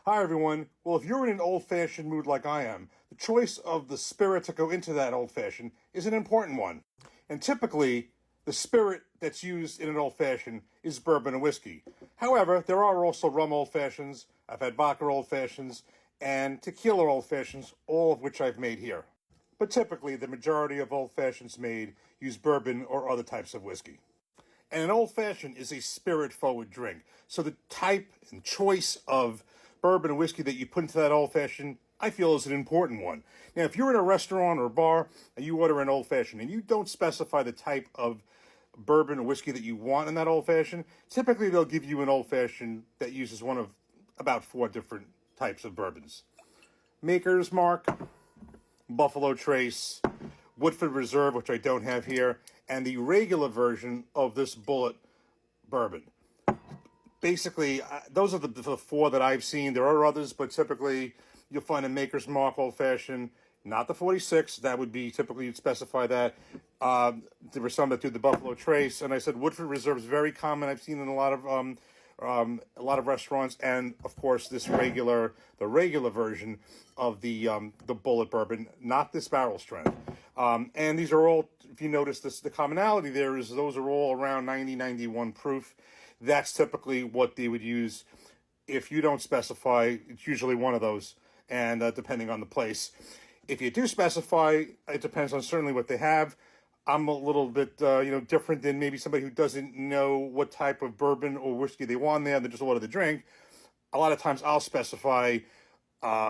Hi, everyone. Well, if you're in an old-fashioned mood like I am, the choice of the spirit to go into that old-fashioned is an important one. And typically, the spirit that's used in an old-fashioned is bourbon and whiskey. However, there are also rum old-fashions, I've had vodka old-fashions, and tequila old-fashions, all of which I've made here. But typically, the majority of old-fashions made use bourbon or other types of whiskey. And an old fashioned is a spirit forward drink. So the type and choice of bourbon and whiskey that you put into that old fashioned, I feel, is an important one. Now, if you're in a restaurant or a bar and you order an old fashioned and you don't specify the type of bourbon or whiskey that you want in that old fashioned, typically they'll give you an old fashioned that uses one of about 4 different types of bourbons: Maker's Mark, Buffalo Trace, Woodford Reserve, which I don't have here, and the regular version of this Bulleit bourbon. Basically, those are the 4 that I've seen. There are others, but typically you'll find a Maker's Mark Old Fashioned, not the 46. That would be typically you'd specify that. There were some that do the Buffalo Trace, and I said Woodford Reserve is very common. I've seen in a lot of restaurants, and of course the regular version of the Bulleit bourbon, not this barrel strength. And these are all, if you notice this, the commonality there is those are all around 90, 91 proof. That's typically what they would use. If you don't specify, it's usually one of those, and depending on the place. If you do specify, it depends on certainly what they have. I'm a little bit, different than maybe somebody who doesn't know what type of bourbon or whiskey they want there. They just order the drink. A lot of times I'll specify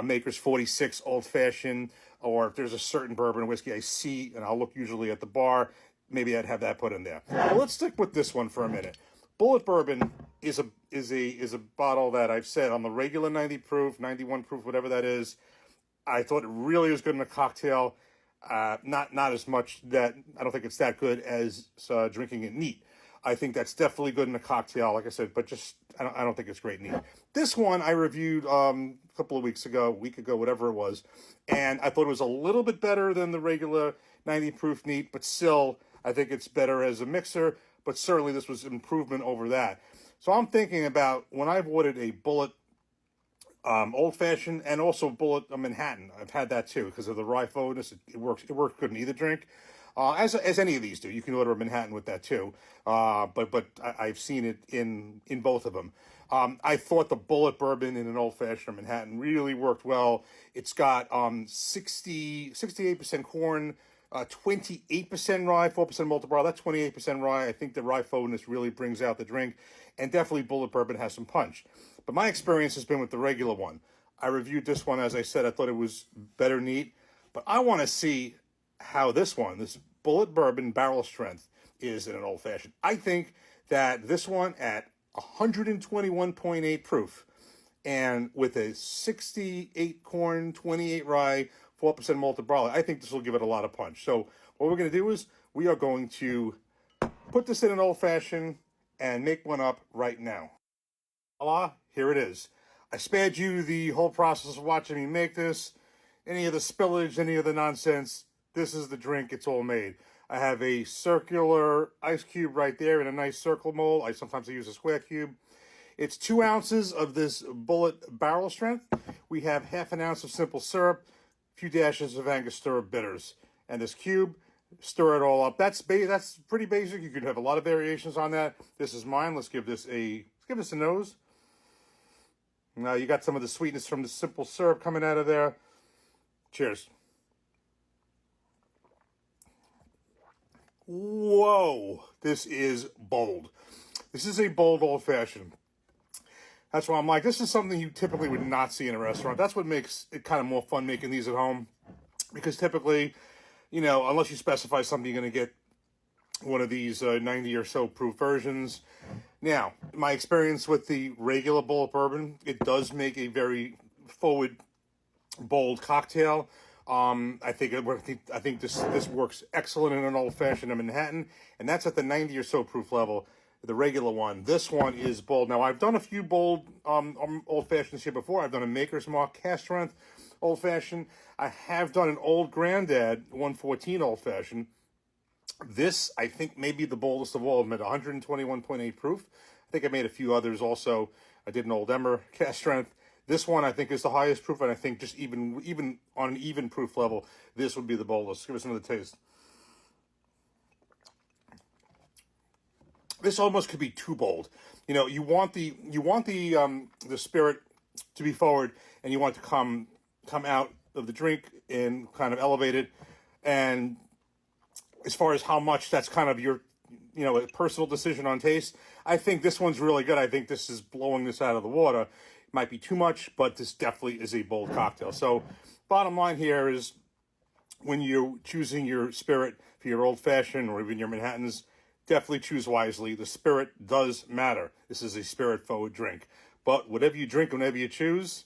Maker's 46 Old Fashioned, or if there's a certain bourbon or whiskey I see, and I'll look usually at the bar, maybe I'd have that put in there. But let's stick with this one for a minute. Bulleit bourbon is a bottle that I've said on the regular 90 proof, 91 proof, whatever that is. I thought it really was good in a cocktail. Not as much that I don't think it's that good as drinking it neat. I think that's definitely good in a cocktail, like I said, but just I don't think it's great neat. This one I reviewed a couple of weeks ago, a week ago, whatever it was, and I thought it was a little bit better than the regular 90 proof neat, but still I think it's better as a mixer. But certainly this was improvement over that. So I'm thinking about when I've ordered a Bulleit Old Fashioned and also Bulleit Manhattan. I've had that too because of the rye forwardness. It works. It works good in either drink, as any of these do. You can order a Manhattan with that too. But I've seen it in both of them. I thought the Bulleit bourbon in an Old Fashioned or Manhattan really worked well. It's got 68% corn. 28% rye, 4% malted barley. That's 28% rye. I think the rye forwardness really brings out the drink. And definitely Bulleit bourbon has some punch. But my experience has been with the regular one. I reviewed this one, as I said. I thought it was better neat. But I want to see how this Bulleit bourbon barrel strength is in an old fashioned. I think that this one at 121.8 proof and with a 68 corn, 28 rye, 4% malted barley, I think this will give it a lot of punch. So what we're going to do is we are going to put this in an old fashioned and make one up right now. Voila, here it is. I spared you the whole process of watching me make this. Any of the spillage, any of the nonsense, this is the drink. It's all made. I have a circular ice cube right there in a nice circle mold. Sometimes I use a square cube. It's 2 ounces of this Bulleit barrel strength. We have half an ounce of simple syrup, a few dashes of Angostura bitters, and this cube. Stir it all up. That's pretty basic. You could have a lot of variations on that. This is mine. Let's give this a nose. Now you got some of the sweetness from the simple syrup coming out of there. Cheers. Whoa, this is bold. This is a bold old fashioned. That's why I'm like, this is something you typically would not see in a restaurant. That's what makes it kind of more fun making these at home. Because typically, unless you specify something, you're going to get one of these 90 or so proof versions. Now, my experience with the regular Bulleit bourbon, it does make a very forward, bold cocktail. I think this works excellent in an old fashioned Manhattan, and that's at the 90 or so proof level. The regular one. This one is bold. Now, I've done a few bold old fashions here before. I've done a Maker's Mark cast strength old fashioned. I have done an Old Grandad 114 old fashioned. This, I think, may be the boldest of all of them at 121.8 proof. I think I made a few others also. I did an Old Emmer cast strength. This one I think is the highest proof, and I think just even on an even proof level, this would be the boldest. Give us another taste. This almost could be too bold. You know, you want the spirit to be forward, and you want to come out of the drink and kind of elevated. And as far as how much, that's kind of your, a personal decision on taste. I think this one's really good. I think this is blowing this out of the water. It might be too much, but this definitely is a bold cocktail. So bottom line here is, when you're choosing your spirit for your old fashioned or even your Manhattans, definitely choose wisely. The spirit does matter. This is a spirit forward drink. But whatever you drink, whenever you choose,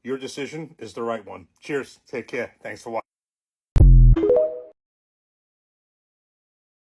your decision is the right one. Cheers. Take care. Thanks for watching.